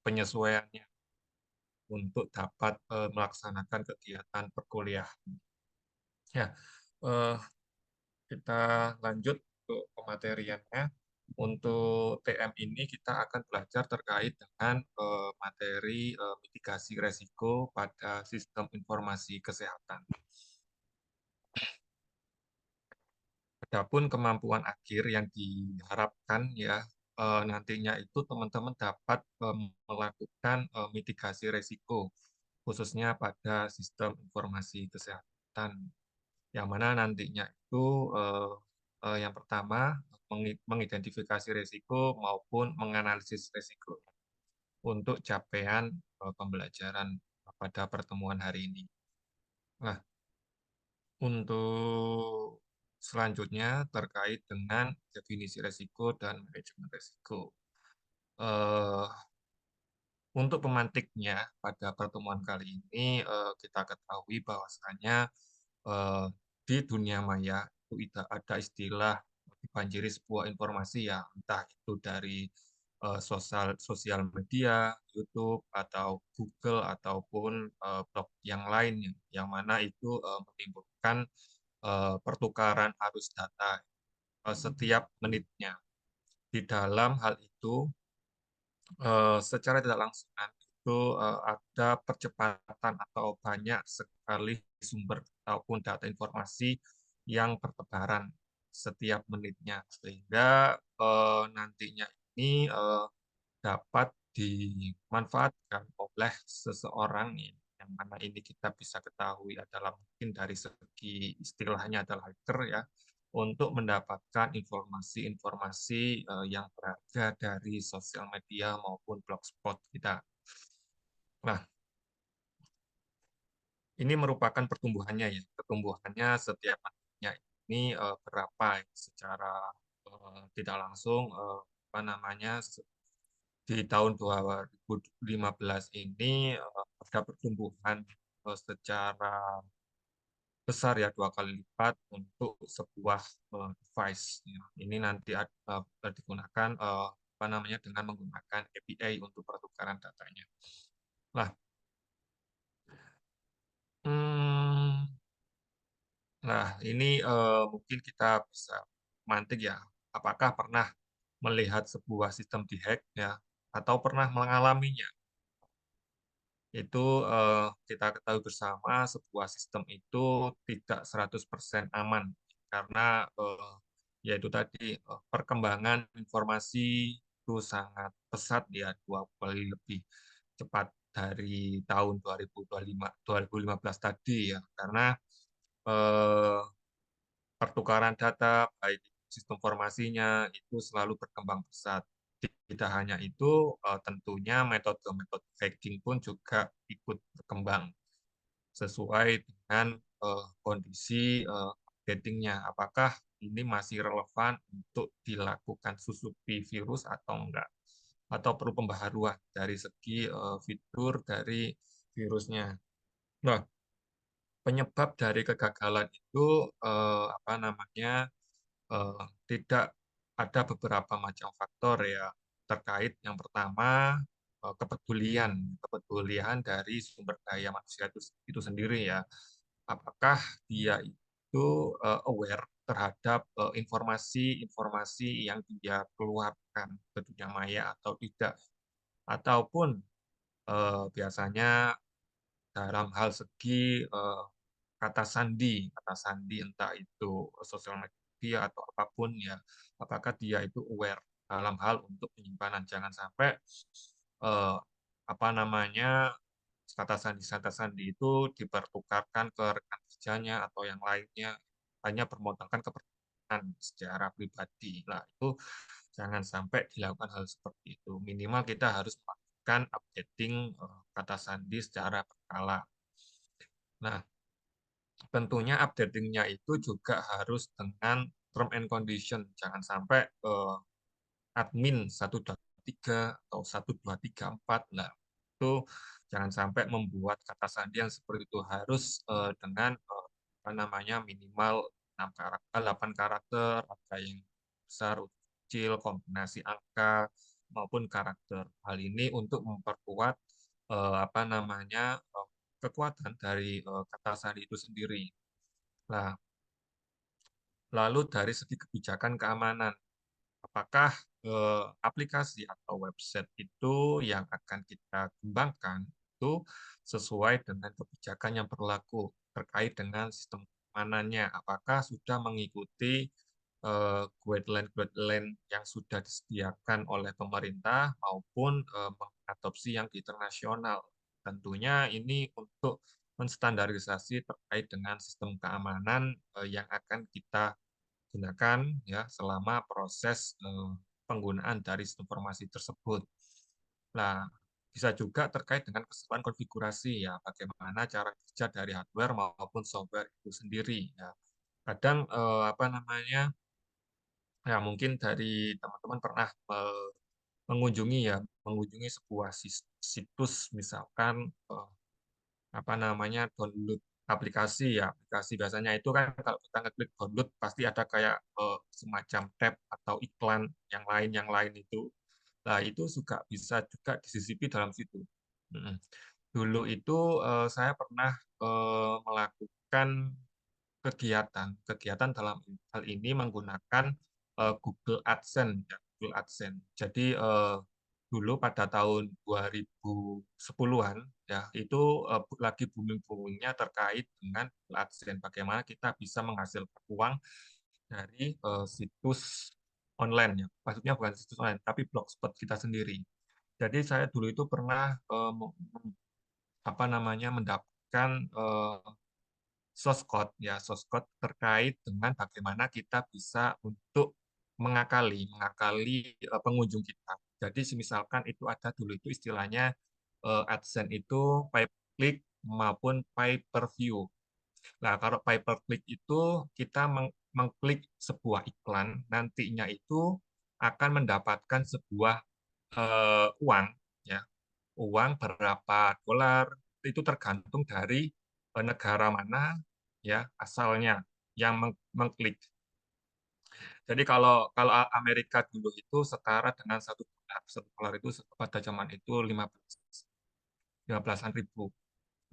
penyesuaiannya untuk dapat melaksanakan kegiatan perkuliahan. Ya, eh, kita lanjut untuk pemateriannya. Untuk TM ini kita akan belajar terkait dengan materi mitigasi resiko pada sistem informasi kesehatan. Adapun kemampuan akhir yang diharapkan ya nantinya itu teman-teman dapat melakukan mitigasi resiko khususnya pada sistem informasi kesehatan yang mana nantinya itu yang pertama mengidentifikasi resiko maupun menganalisis resiko untuk capaian pembelajaran pada pertemuan hari ini. Nah, untuk selanjutnya terkait dengan definisi resiko dan manajemen resiko. Eh, untuk pemantiknya pada pertemuan kali ini kita ketahui bahwasanya eh, di dunia maya itu tidak ada istilah dibanjiri sebuah informasi ya entah itu dari sosial media, YouTube atau Google ataupun blog yang lain yang mana itu menimbulkan pertukaran arus data setiap menitnya. Di dalam hal itu, secara tidak langsung itu ada percepatan atau banyak sekali sumber ataupun data informasi yang bertebaran setiap menitnya, sehingga nantinya ini dapat dimanfaatkan oleh seseorang yang mana ini kita bisa ketahui adalah mungkin dari segi istilahnya adalah hacker ya untuk mendapatkan informasi-informasi yang berharga dari sosial media maupun blogspot kita. Nah, ini merupakan pertumbuhannya ya, pertumbuhannya setiap menitnya ini berapa ya, secara tidak langsung apa namanya di tahun 2015 ini ada pertumbuhan secara besar ya 2 kali lipat untuk sebuah device. Ya. Ini nanti digunakan apa namanya dengan menggunakan API untuk pertukaran datanya. Nah, hmm, nah ini mungkin kita bisa mantik ya. Apakah pernah melihat sebuah sistem dihack ya atau pernah mengalaminya? Itu kita ketahui bersama sebuah sistem itu tidak 100% aman karena yaitu tadi perkembangan informasi itu sangat pesat ya 2 kali lebih cepat dari tahun 2015 tadi ya karena eh, pertukaran data, baik sistem informasinya itu selalu berkembang pesat. Tidak hanya itu, tentunya metode-metode hacking pun juga ikut berkembang sesuai dengan kondisi updatingnya. Apakah ini masih relevan untuk dilakukan susupi virus atau enggak? Atau perlu pembaharuan dari segi fitur dari virusnya. Nah, penyebab dari kegagalan itu apa namanya tidak ada beberapa macam faktor ya terkait yang pertama kepedulian dari sumber daya manusia itu sendiri ya apakah dia itu aware terhadap informasi-informasi yang dia keluarkan ke dunia maya atau tidak ataupun biasanya dalam hal segi kata sandi entah itu sosial media atau apapun ya, apakah dia itu aware dalam hal untuk penyimpanan jangan sampai eh, apa namanya kata sandi itu dipertukarkan ke rekan kerjanya atau yang lainnya hanya bermodalkan kepentingan secara pribadi. Nah, itu jangan sampai dilakukan hal seperti itu. Minimal kita harus melakukan updating kata sandi secara berkala. Nah, tentunya updatingnya itu juga harus dengan term and condition. Jangan sampai admin 123 atau 1234. Nah, itu jangan sampai membuat kata sandi yang seperti itu harus dengan apa namanya minimal 6 karakter, 8 karakter, ada yang besar, kecil, kombinasi angka. maupun karakter. Hal ini untuk memperkuat apa namanya kekuatan dari kata sandi itu sendiri. Nah, lalu dari segi kebijakan keamanan, apakah aplikasi atau website itu yang akan kita kembangkan itu sesuai dengan kebijakan yang berlaku terkait dengan sistem keamanannya? Apakah sudah mengikuti guideline-guideline yang sudah disediakan oleh pemerintah maupun mengadopsi yang internasional? Tentunya ini untuk menstandarisasi terkait dengan sistem keamanan yang akan kita gunakan ya selama proses penggunaan dari sistem informasi tersebut. Nah, bisa juga terkait dengan keseruan konfigurasi ya, bagaimana cara kerja dari hardware maupun software itu sendiri ya. Kadang apa namanya ya mungkin dari teman-teman pernah mengunjungi ya, mengunjungi sebuah situs misalkan apa namanya download aplikasi ya, aplikasi biasanya itu kan kalau kita ngeklik download pasti ada kayak semacam tab atau iklan yang lain itu. Nah, itu juga bisa juga disisipi dalam situ. Dulu itu saya pernah melakukan kegiatan dalam hal ini menggunakan Google AdSense ya, Google AdSense. Jadi dulu pada tahun 2010-an ya itu lagi booming-boomingnya terkait dengan Google AdSense. Bagaimana kita bisa menghasilkan uang dari situs online ya. Maksudnya bukan situs online, tapi blogspot kita sendiri. Jadi saya dulu itu pernah apa namanya mendapatkan source code ya source code terkait dengan bagaimana kita bisa untuk mengakali pengunjung kita. Jadi misalkan itu ada dulu itu istilahnya AdSense itu pay per click maupun pay per view. Nah, kalau pay per click itu kita mengklik sebuah iklan, nantinya itu akan mendapatkan sebuah uang ya uang berapa dolar itu tergantung dari negara mana ya asalnya yang mengklik. Jadi kalau kalau Amerika dulu itu setara dengan satu dolar itu pada zaman itu 15-an ribu.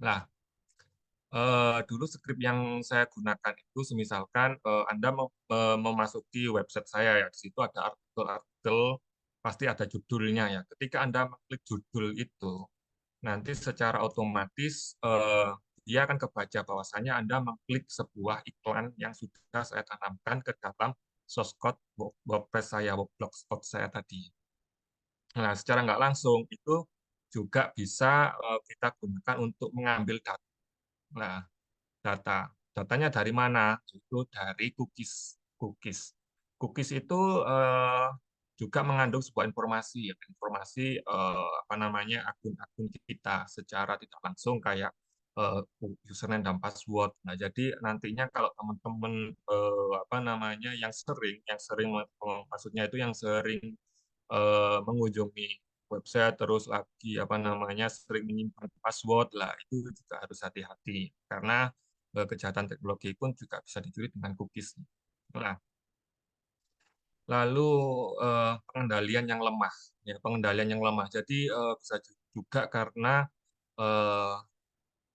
Nah, dulu skrip yang saya gunakan itu semisalkan Anda memasuki website saya ya, di situ ada artikel-artikel, pasti ada judulnya ya. Ketika Anda mengklik judul itu, nanti secara otomatis dia akan kebaca bahwasanya Anda mengklik sebuah iklan yang sudah saya tanamkan ke dalam source code WordPress saya, blogspot saya tadi. Nah, secara nggak langsung itu juga bisa kita gunakan untuk mengambil data. Nah, datanya dari mana? Itu dari cookies. Cookies. Cookies itu juga mengandung sebuah informasi, ya, informasi apa namanya akun-akun kita secara tidak langsung kayak username dan password. Nah, jadi nantinya kalau teman-teman apa namanya yang sering maksudnya itu yang sering mengunjungi website terus lagi apa namanya sering menyimpan password lah itu juga harus hati-hati karena kejahatan teknologi pun juga bisa dicuri dengan cookies. Nah, lalu pengendalian yang lemah, ya pengendalian yang lemah. Jadi bisa juga karena eh,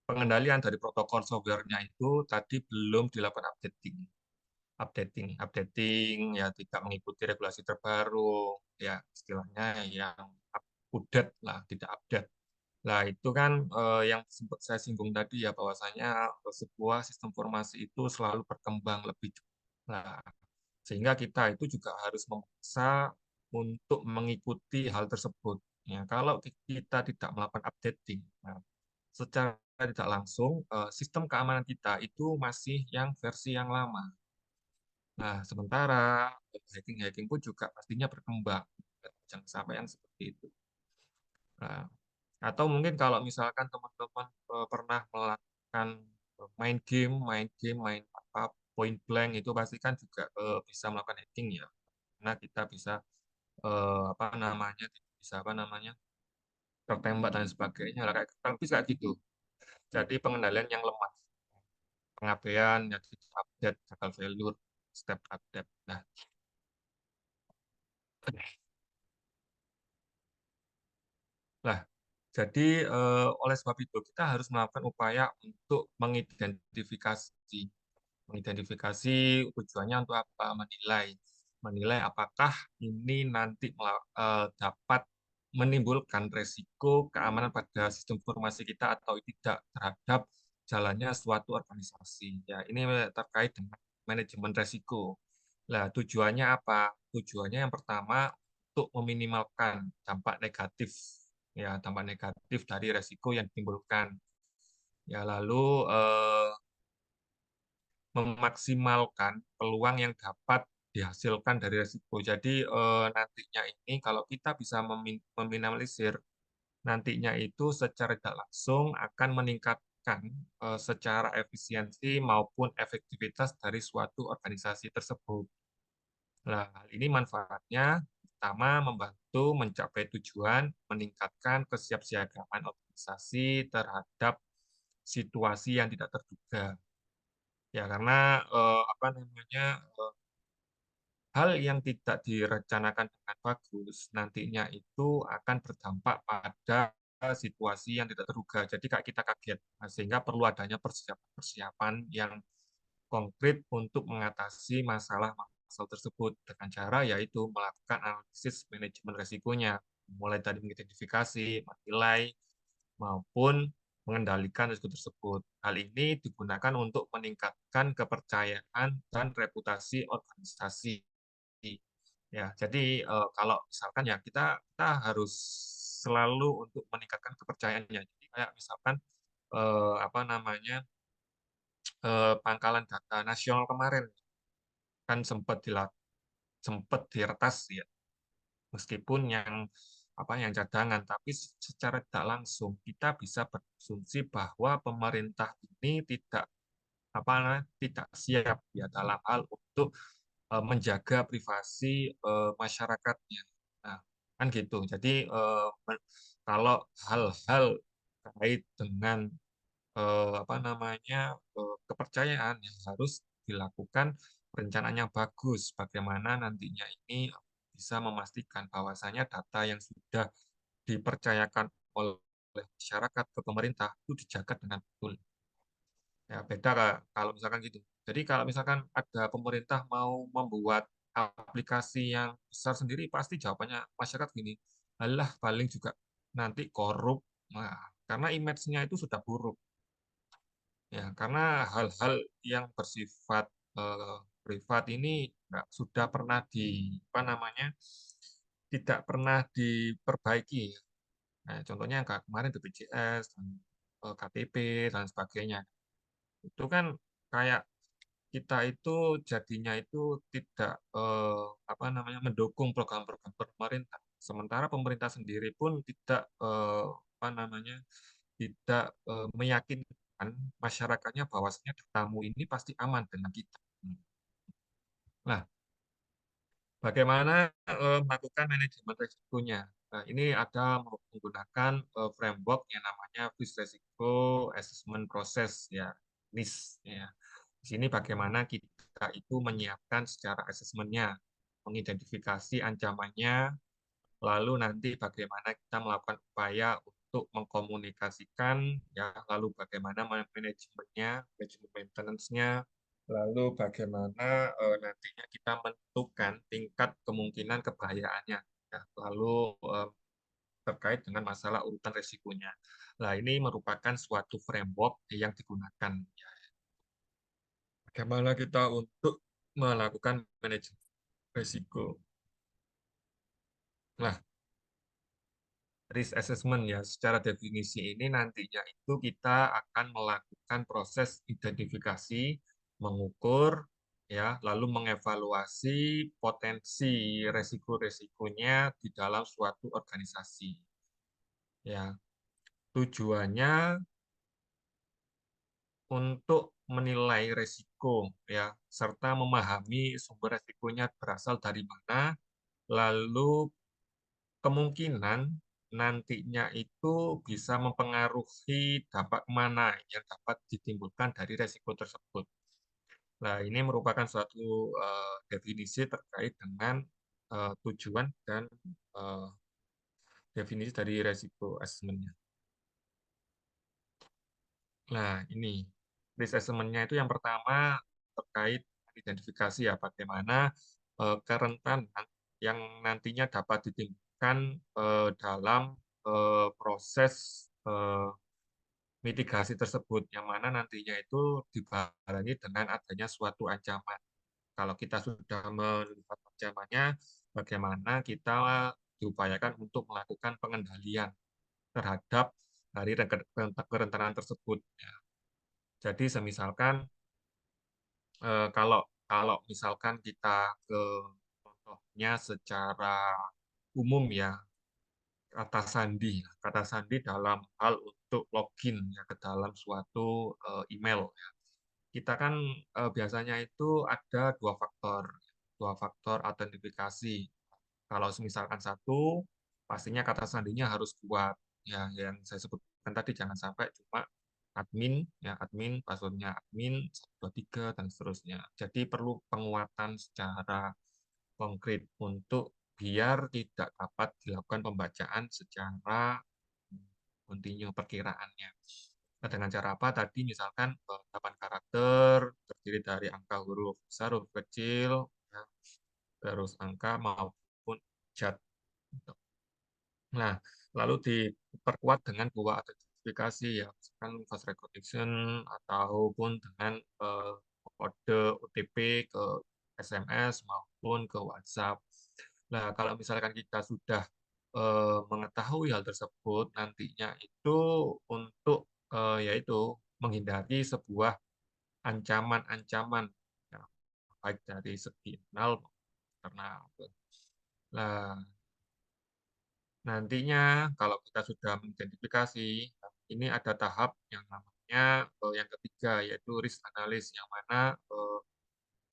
pengendalian dari protokol softwarenya itu tadi belum dilakukan updating ya tidak mengikuti regulasi terbaru ya istilahnya yang update lah tidak update. Nah, itu kan yang sempat saya singgung tadi ya bahwasanya sebuah sistem informasi itu selalu berkembang lebih cepat. Nah, sehingga kita itu juga harus memaksa untuk mengikuti hal tersebut. Ya, kalau kita tidak melakukan updating, nah, secara tidak langsung sistem keamanan kita itu masih yang versi yang lama. Nah, sementara hacking-hacking pun juga pastinya berkembang. Jangan sampai yang seperti itu. Nah, atau mungkin kalau misalkan teman-teman pernah melakukan main apa point blank itu pasti kan juga bisa melakukan hacking ya. Karena kita bisa apa namanya bisa apa namanya tertembak dan sebagainya lah kayak tapi kayak gitu. Jadi pengendalian yang lemah, pengabaian, ya, update, gagal failure, step update. Nah, Lah, jadi oleh sebab itu kita harus melakukan upaya untuk mengidentifikasi tujuannya untuk apa, menilai apakah ini nanti dapat menimbulkan resiko keamanan pada sistem informasi kita atau tidak terhadap jalannya suatu organisasi. Ya, ini terkait dengan manajemen resiko. Nah, tujuannya apa? Tujuannya yang pertama untuk meminimalkan dampak negatif, ya, dampak negatif dari resiko yang ditimbulkan. Ya, lalu memaksimalkan peluang yang dapat dihasilkan dari resiko. Jadi nantinya ini kalau kita bisa meminimalisir, nantinya itu secara tidak langsung akan meningkatkan secara efisiensi maupun efektivitas dari suatu organisasi tersebut. Nah, hal ini manfaatnya pertama membantu mencapai tujuan, meningkatkan kesiapsiagaan organisasi terhadap situasi yang tidak terduga. Ya, karena apa namanya hal yang tidak direncanakan dengan bagus nantinya itu akan berdampak pada situasi yang tidak terduga. Jadi kayak kita kaget, nah, sehingga perlu adanya persiapan yang konkret untuk mengatasi masalah-masalah tersebut dengan cara yaitu melakukan analisis manajemen resikonya, mulai dari mengidentifikasi, menilai, maupun mengendalikan risiko tersebut. Hal ini digunakan untuk meningkatkan kepercayaan dan reputasi organisasi. Ya, jadi kalau misalkan ya kita harus selalu untuk meningkatkan kepercayaannya. Jadi kayak misalkan apa namanya pangkalan data nasional kemarin kan sempat diretas ya, meskipun yang cadangan, tapi secara tidak langsung kita bisa berasumsi bahwa pemerintah ini tidak siap ya dalam hal untuk menjaga privasi masyarakatnya. Nah, kan gitu. Jadi kalau hal-hal terkait dengan kepercayaan yang harus dilakukan perencanaan yang bagus, bagaimana nantinya ini bisa memastikan bahwasanya data yang sudah dipercayakan oleh masyarakat ke pemerintah itu dijaga dengan betul. Ya, beda kalau misalkan gitu. Jadi kalau misalkan ada pemerintah mau membuat aplikasi yang besar sendiri, pasti jawabannya masyarakat gini, alah paling juga nanti korup. Nah, karena image-nya itu sudah buruk. Ya, karena hal-hal yang bersifat privat ini sudah pernah tidak pernah diperbaiki. Nah, contohnya yang kemarin BPJS, KTP dan sebagainya. Itu kan kayak kita itu jadinya itu tidak mendukung program-program pemerintah. Sementara pemerintah sendiri pun tidak meyakinkan masyarakatnya bahwasanya tamu ini pasti aman dengan kita. Nah, bagaimana melakukan manajemen risikonya? Nah, ini ada menggunakan framework yang namanya Risk Resiko Assessment Process ya, NIS ya. Di sini bagaimana kita itu menyiapkan secara asesmennya, mengidentifikasi ancamannya, lalu nanti bagaimana kita melakukan upaya untuk mengkomunikasikan, ya, lalu bagaimana manajemennya, manajemen maintenance-nya, lalu bagaimana nantinya kita menentukan tingkat kemungkinan kebahayaannya, ya, lalu terkait dengan masalah urutan risikonya. Nah, ini merupakan suatu framework yang digunakan. Ya. Bagaimana kita untuk melakukan manajemen risiko. Nah, risk assessment ya, secara definisi ini nantinya itu kita akan melakukan proses identifikasi, mengukur, ya, lalu mengevaluasi potensi resiko-resikonya di dalam suatu organisasi. Ya, tujuannya untuk menilai resiko, ya, serta memahami sumber resikonya berasal dari mana, lalu kemungkinan nantinya itu bisa mempengaruhi dampak mana yang dapat ditimbulkan dari resiko tersebut. Nah, ini merupakan suatu definisi terkait dengan tujuan dan uh, definisi dari resiko assessment-nya. Nah, ini risk assessment-nya itu yang pertama terkait identifikasi ya bagaimana kerentanan yang nantinya dapat ditimbulkan dalam proses mitigasi tersebut, yang mana nantinya itu dibarengi dengan adanya suatu ancaman. Kalau kita sudah melihat ancamannya, bagaimana kita diupayakan untuk melakukan pengendalian terhadap dari kerentanan tersebut. Ya. Jadi semisalkan kalau kalau misalkan kita ke contohnya secara umum ya, kata sandi dalam hal untuk login ya ke dalam suatu email. Ya. Kita kan biasanya itu ada dua faktor autentifikasi. Kalau misalkan satu, pastinya kata sandinya harus kuat. Ya, yang saya sebutkan tadi jangan sampai cuma admin, ya admin, passwordnya admin, 123, dan seterusnya. Jadi perlu penguatan secara konkret untuk biar tidak dapat dilakukan pembacaan secara kontinu perkiraannya. Nah, dengan cara apa? Tadi misalkan 8 karakter terdiri dari angka huruf besar, huruf kecil, ya, terus angka maupun cat. Nah, lalu diperkuat dengan dua autentifikasi ya, misalkan face recognition ataupun dengan kode OTP ke SMS maupun ke WhatsApp. Nah, kalau misalkan kita sudah mengetahui hal tersebut, nantinya itu untuk yaitu menghindari sebuah ancaman-ancaman ya, baik dari segi internal maupun eksternal. Nah, nantinya kalau kita sudah mengidentifikasi, ini ada tahap yang namanya yang ketiga yaitu risk analysis yang mana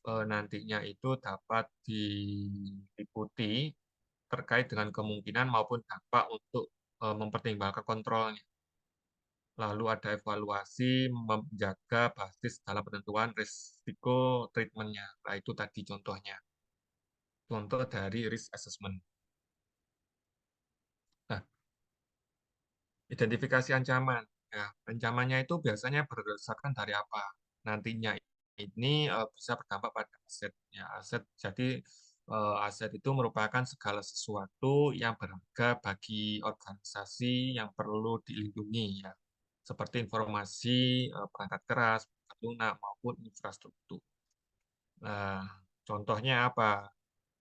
nantinya itu dapat diikuti terkait dengan kemungkinan maupun dampak untuk mempertimbangkan kontrolnya. Lalu ada evaluasi menjaga basis dalam penentuan risiko treatment-nya. Nah, itu tadi contohnya. Contoh dari risk assessment. Nah, identifikasi ancaman. Ya, ancamannya itu biasanya berdasarkan dari apa? Nantinya ini bisa berdampak pada aset. Ya, aset. Jadi aset itu merupakan segala sesuatu yang berharga bagi organisasi yang perlu dilindungi ya. Seperti informasi, perangkat keras, perangkat lunak maupun infrastruktur. Nah, contohnya apa?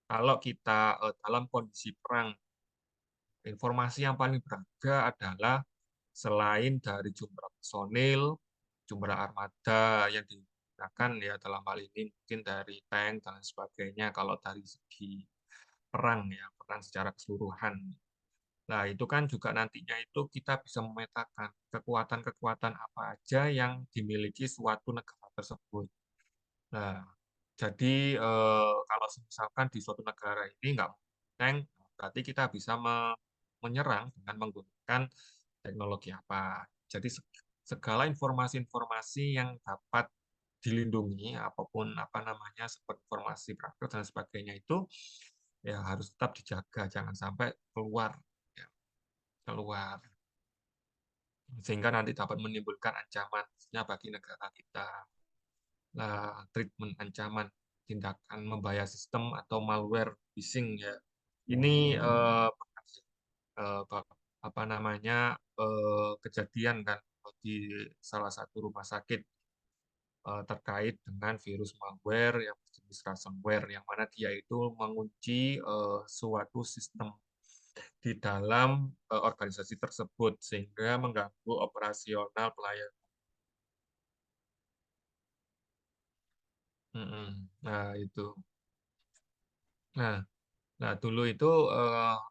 Kalau kita dalam kondisi perang, informasi yang paling berharga adalah selain dari jumlah personil, jumlah armada yang digunakan ya dalam hal ini mungkin dari tank dan sebagainya kalau dari segi perang ya, perang secara keseluruhan. Nah, itu kan juga nantinya itu kita bisa memetakan kekuatan-kekuatan apa aja yang dimiliki suatu negara tersebut. Nah, jadi kalau misalkan di suatu negara ini nggak tank, berarti kita bisa menyerang dengan menggunakan teknologi apa. Jadi segala informasi-informasi yang dapat dilindungi, apapun apa namanya, seperti informasi praktek dan sebagainya itu ya harus tetap dijaga, jangan sampai keluar, ya, keluar sehingga nanti dapat menimbulkan ancaman khususnya bagi negara kita. Treatment ancaman tindakan membayar sistem atau malware phishing ya ini apa namanya kejadian kan di salah satu rumah sakit terkait dengan virus malware yang jenis ransomware yang mana dia itu mengunci suatu sistem di dalam organisasi tersebut sehingga mengganggu operasional pelayanan. Nah, itu. Nah, Nah, dulu itu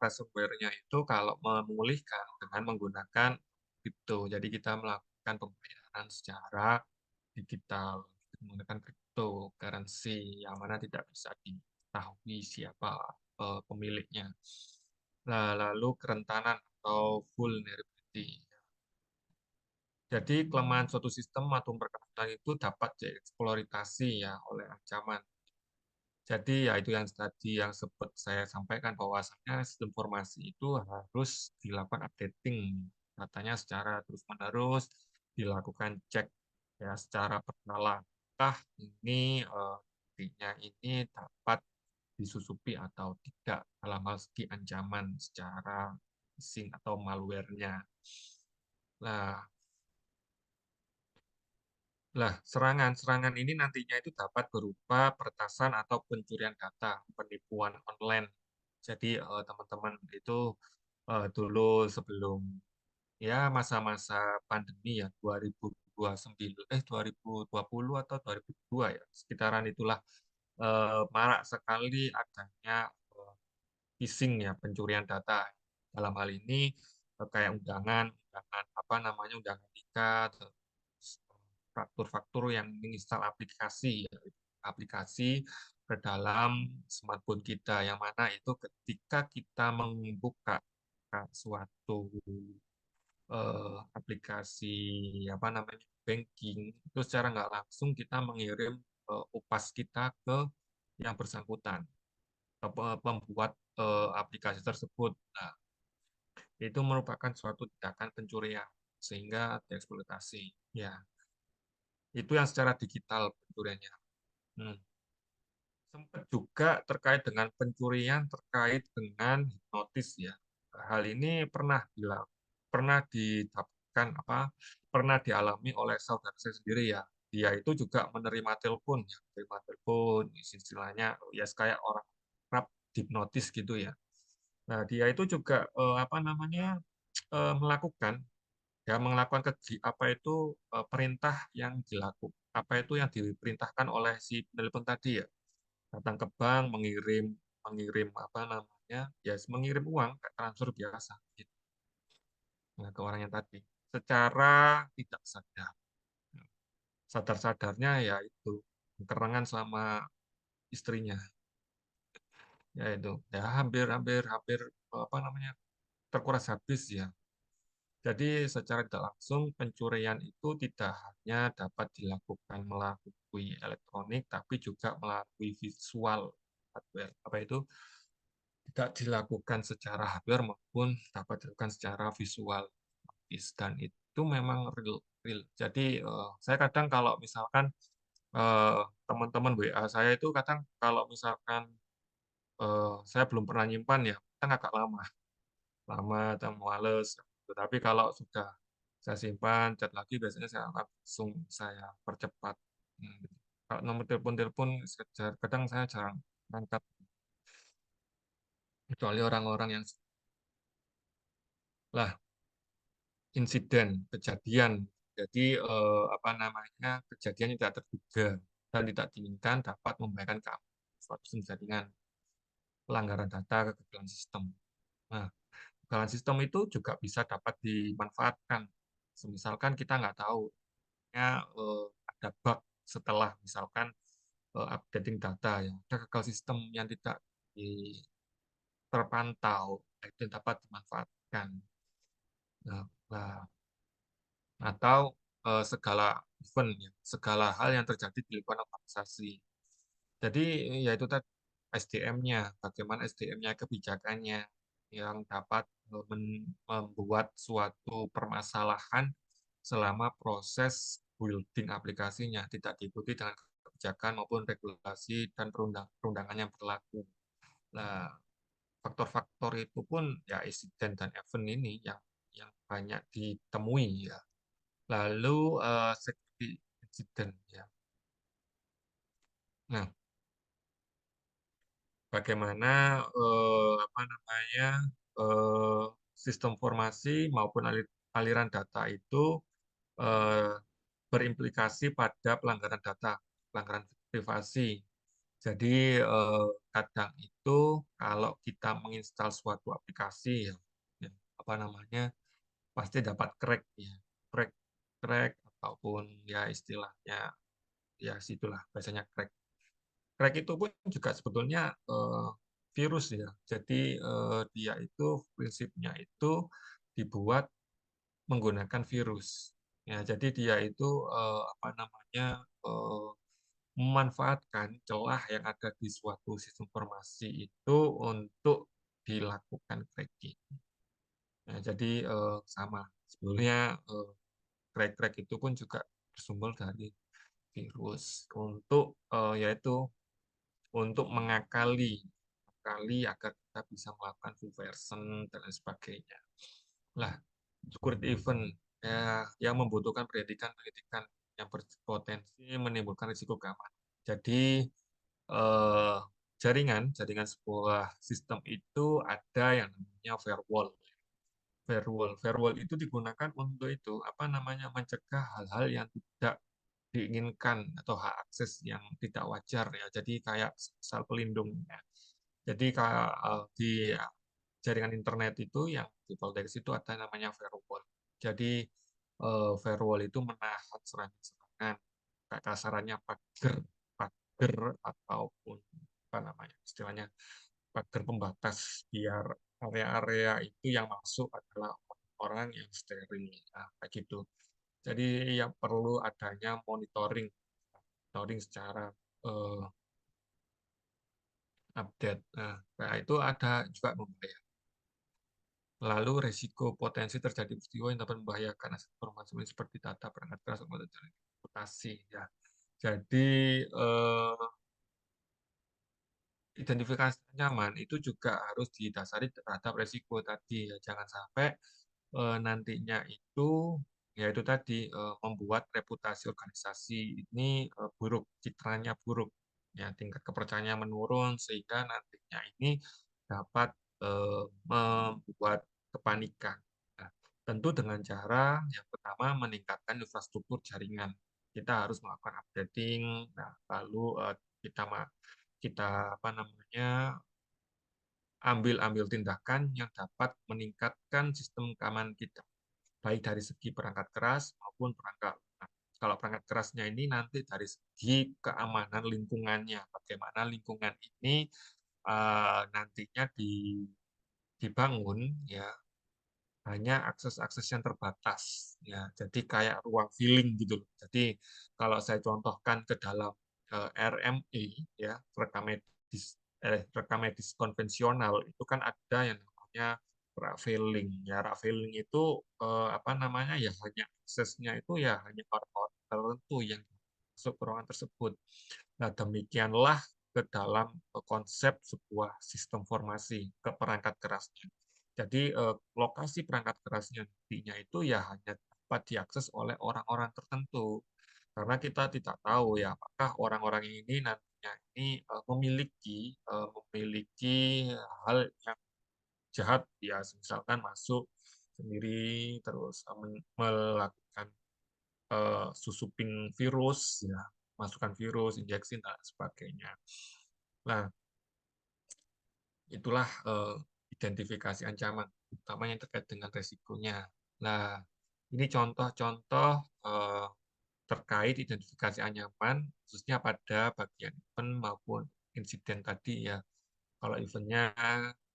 ransomware-nya itu kalau memulihkan dengan menggunakan kripto. Jadi kita melakukan pembayaran secara digital menggunakan cryptocurrency yang mana tidak bisa diketahui siapa pemiliknya. Nah, lalu kerentanan atau vulnerability. Jadi kelemahan suatu sistem atau perangkat itu dapat dieksploitasi ya oleh ancaman. Jadi ya itu yang tadi yang sempat saya sampaikan bahwasanya sistem informasi itu harus dilakukan updating datanya secara terus-menerus, dilakukan cek ya secara berkala. Apakah ini buktinya ini dapat disusupi atau tidak dalam hal segi ancaman secara phishing atau malware-nya. Nah, serangan-serangan ini nantinya itu dapat berupa peretasan atau pencurian data, penipuan online. Jadi teman-teman itu dulu sebelum ya masa-masa pandemi ya 2029 2020 atau 2002 ya sekitaran itulah marak sekali adanya phishing ya pencurian data. Dalam hal ini kayak undangan apa namanya undangan nikah, faktur-faktur yang menginstal aplikasi ya, aplikasi ke dalam smartphone kita yang mana itu ketika kita membuka suatu aplikasi apa namanya banking itu secara nggak langsung kita mengirim upas kita ke yang bersangkutan pembuat aplikasi tersebut. Nah, itu merupakan suatu tindakan pencurian sehingga dieksploitasi. Ya, itu yang secara digital pencuriannya. Hmm. Sempat juga terkait dengan pencurian terkait dengan hipnotis ya. Hal ini pernah didapatkan apa pernah dialami oleh saudara saya sendiri ya. Dia itu juga menerima telepon ya, menerima telepon istilahnya ya kayak orang kerap hipnotis gitu ya. Nah, dia itu juga apa namanya melakukan apa itu perintah yang dilakukan apa itu yang diperintahkan oleh si penelpon tadi ya datang ke bank mengirim mengirim apa namanya ya mengirim uang kayak transfer biasa gitu nah, ke orang yang tadi secara tidak sadar-sadarnya ya itu kerengan sama istrinya ya itu ya hampir hampir hampir apa namanya terkuras habis ya. Jadi secara tidak langsung pencurian itu tidak hanya dapat dilakukan melalui elektronik, tapi juga melalui visual hardware. Apa itu? Tidak dilakukan secara hardware maupun dapat dilakukan secara visual. Dan itu memang real. Real. Jadi saya kadang kalau misalkan eh, teman-teman WA saya itu kadang kalau misalkan saya belum pernah nyimpan ya, kadang agak lama atau males. Tetapi kalau sudah saya simpan, chat lagi biasanya saya langsung saya percepat. Hmm. Kalau nomor telepon-telepon kadang saya jarang angkat, kecuali orang-orang yang lah insiden kejadian. Jadi apa namanya kejadian yang tidak terduga dan tidak diinginkan dapat membahayakan keamanan suatu jaringan, pelanggaran data, kegagalan sistem. Nah, kegagalan sistem itu juga bisa dapat dimanfaatkan. Misalkan kita nggak tahu ada bug setelah misalkan updating data ya ada gagal sistem yang tidak terpantau itu dapat dimanfaatkan nah, atau segala event ya, segala hal yang terjadi di lingkungan organisasi jadi yaitu tadi SDM-nya bagaimana SDM-nya kebijakannya yang dapat membuat suatu permasalahan selama proses building aplikasinya tidak diikuti dengan kebijakan maupun regulasi dan perundangan yang berlaku. Nah, faktor-faktor itu pun ya insiden dan event ini yang banyak ditemui ya. Lalu security insiden ya. Nah, bagaimana apa namanya eh, sistem informasi maupun aliran data itu eh, berimplikasi pada pelanggaran data, pelanggaran privasi. Jadi kadang itu kalau kita menginstal suatu aplikasi ya, ya, apa namanya pasti dapat crack ya, crack crack ataupun ya istilahnya ya situlah biasanya crack. Crack itu pun juga sebetulnya virus ya. Jadi dia itu prinsipnya itu dibuat menggunakan virus. Ya, jadi dia itu apa namanya memanfaatkan celah yang ada di suatu sistem informasi itu untuk dilakukan cracking. Nah, jadi sama sebetulnya crack-crack itu pun juga bersumber dari virus untuk yaitu untuk mengakali agar kita bisa melakukan subversion dan lain sebagainya. Lah, security event ya yang membutuhkan pendidikan yang berpotensi menimbulkan risiko keamanan. Jadi eh, jaringan sebuah sistem itu ada yang namanya firewall. Firewall itu digunakan untuk itu apa namanya mencegah hal-hal yang tidak diinginkan atau hak akses yang tidak wajar ya. Jadi kayak sel pelindung ya. Jadi kayak di jaringan internet itu yang tipe dari situ ada namanya firewall. Jadi firewall itu menahan serangan-serangan kayak kasarannya pagar, pagar ataupun apa namanya istilahnya pagar pembatas biar area-area itu yang masuk adalah orang yang steril, nah, kayak gitu. Jadi yang perlu adanya monitoring secara update. Nah, itu ada juga membayar. Lalu resiko potensi terjadi peristiwa yang dapat membahayakan aset informasi seperti data perangkat keras atau reputasi ya. Jadi identifikasi ancaman itu juga harus didasari terhadap resiko tadi ya. Jangan sampai nantinya itu yaitu tadi membuat reputasi organisasi ini buruk, citranya buruk. Ya, tingkat kepercayaan menurun sehingga nantinya ini dapat membuat kepanikan. Nah, tentu dengan cara yang pertama meningkatkan infrastruktur jaringan. Kita harus melakukan updating, nah, lalu kita kita apa namanya ambil tindakan yang dapat meningkatkan sistem keamanan kita, baik dari segi perangkat keras maupun perangkat lunak. Kalau perangkat kerasnya ini nanti dari segi keamanan lingkungannya, bagaimana lingkungan ini nantinya dibangun ya hanya akses-akses yang terbatas ya. Jadi kayak ruang feeling gitu loh. Jadi kalau saya contohkan ke dalam RME ya, rekam medis konvensional itu kan ada yang namanya rak feeling. Ya, rak feeling itu apa namanya ya hanya aksesnya itu ya hanya orang-orang tertentu yang masuk ke ruangan tersebut. Nah, demikianlah ke dalam konsep sebuah sistem formasi ke perangkat kerasnya. Jadi lokasi perangkat kerasnya nantinya itu ya hanya dapat diakses oleh orang-orang tertentu. Karena kita tidak tahu ya apakah orang-orang ini nantinya ini memiliki hal yang jahat ya misalkan masuk sendiri terus melakukan susupin virus ya masukkan virus injeksi dan sebagainya. Nah, itulah identifikasi ancaman, utama yang terkait dengan resikonya. Nah, ini contoh-contoh terkait identifikasi ancaman, khususnya pada bagian event maupun insiden tadi ya. Kalau eventnya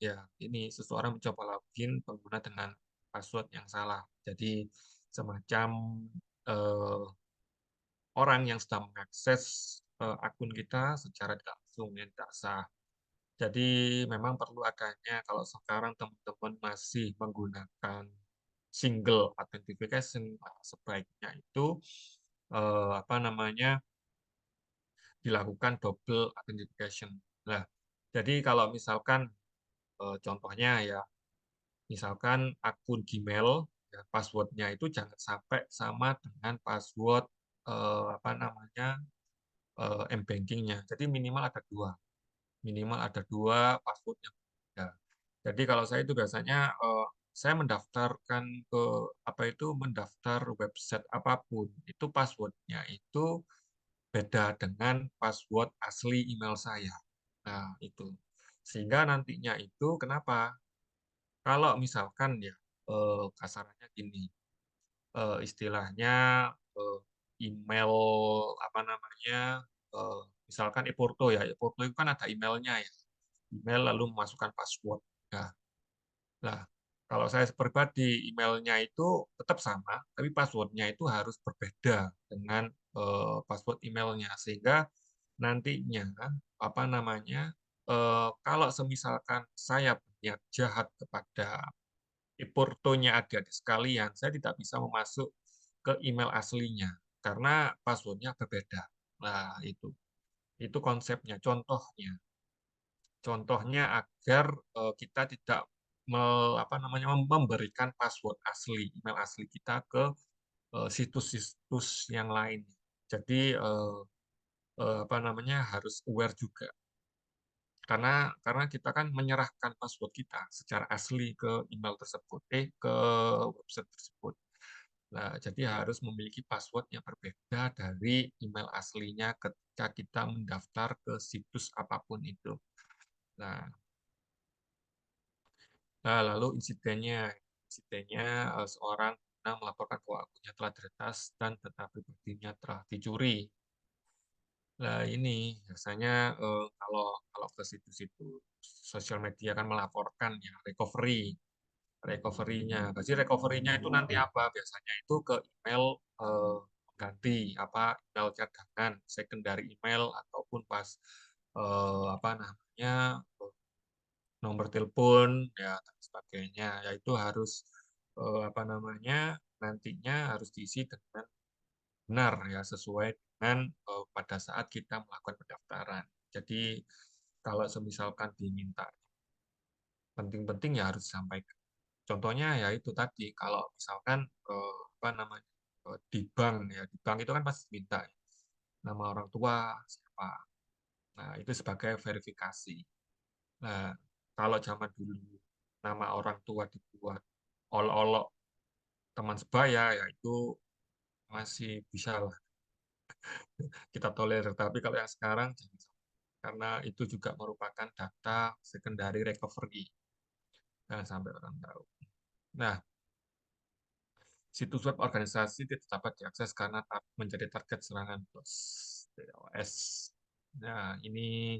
ya ini seseorang mencoba login pengguna dengan password yang salah. Jadi semacam eh, orang yang sedang mengakses akun kita secara tidak langsung yang tidak sah. Jadi memang perlu adanya kalau sekarang teman-teman masih menggunakan single authentication sebaiknya itu apa namanya dilakukan double authentication. Nah, jadi kalau misalkan contohnya ya misalkan akun Gmail ya, passwordnya itu jangan sampai sama dengan password apa namanya m-bankingnya. Jadi minimal ada dua password yang berbeda. Jadi kalau saya itu biasanya saya mendaftarkan ke apa itu mendaftar website apapun itu passwordnya itu beda dengan password asli email saya. Nah itu sehingga nantinya itu kenapa? Kalau misalkan ya kasarannya gini istilahnya eh, email apa namanya misalkan e-porto ya e-porto itu kan ada emailnya ya email lalu memasukkan password. Nah, kalau saya pribadi emailnya itu tetap sama, tapi passwordnya itu harus berbeda dengan password emailnya, sehingga nantinya apa namanya kalau semisalkan saya berniat jahat kepada portonya adik-adik sekalian, saya tidak bisa memasuk ke email aslinya karena passwordnya berbeda. Nah, itu konsepnya, contohnya. Contohnya agar kita tidak apa namanya memberikan password asli, email asli kita ke situs-situs yang lain. Jadi apa namanya harus aware juga karena kita kan menyerahkan password kita secara asli ke email tersebut, ke website tersebut. Nah, jadi harus memiliki password yang berbeda dari email aslinya ketika kita mendaftar ke situs apapun itu. Nah, lalu insidennya seorang melaporkan bahwa akunnya telah diretas dan data pribadinya telah dicuri. Nah, ini biasanya kalau kalau ke situs-situs sosial media kan melaporkan ya recovery-nya. Jadi recovery-nya itu nanti apa? Biasanya itu ke email ganti apa email cadangan, secondary email ataupun pas apa namanya nomor telepon ya dan sebagainya. Ya itu harus apa namanya nantinya harus diisi dengan benar ya sesuai dengan pada saat kita melakukan pendaftaran. Jadi kalau semisalkan diminta penting-penting ya harus disampaikan. Contohnya ya itu tadi kalau misalkan apa namanya di bank ya di bank itu kan pasti minta ya, nama orang tua siapa. Nah itu sebagai verifikasi. Nah kalau zaman dulu nama orang tua dibuat olok-olok teman sebaya ya itu masih bisa lah kita tolerir. Tapi kalau yang sekarang jangan sampai. Karena itu juga merupakan data secondary recovery. Jangan sampai orang tahu. Nah, situs web organisasi tidak dapat diakses karena menjadi target serangan DOS. Nah, ini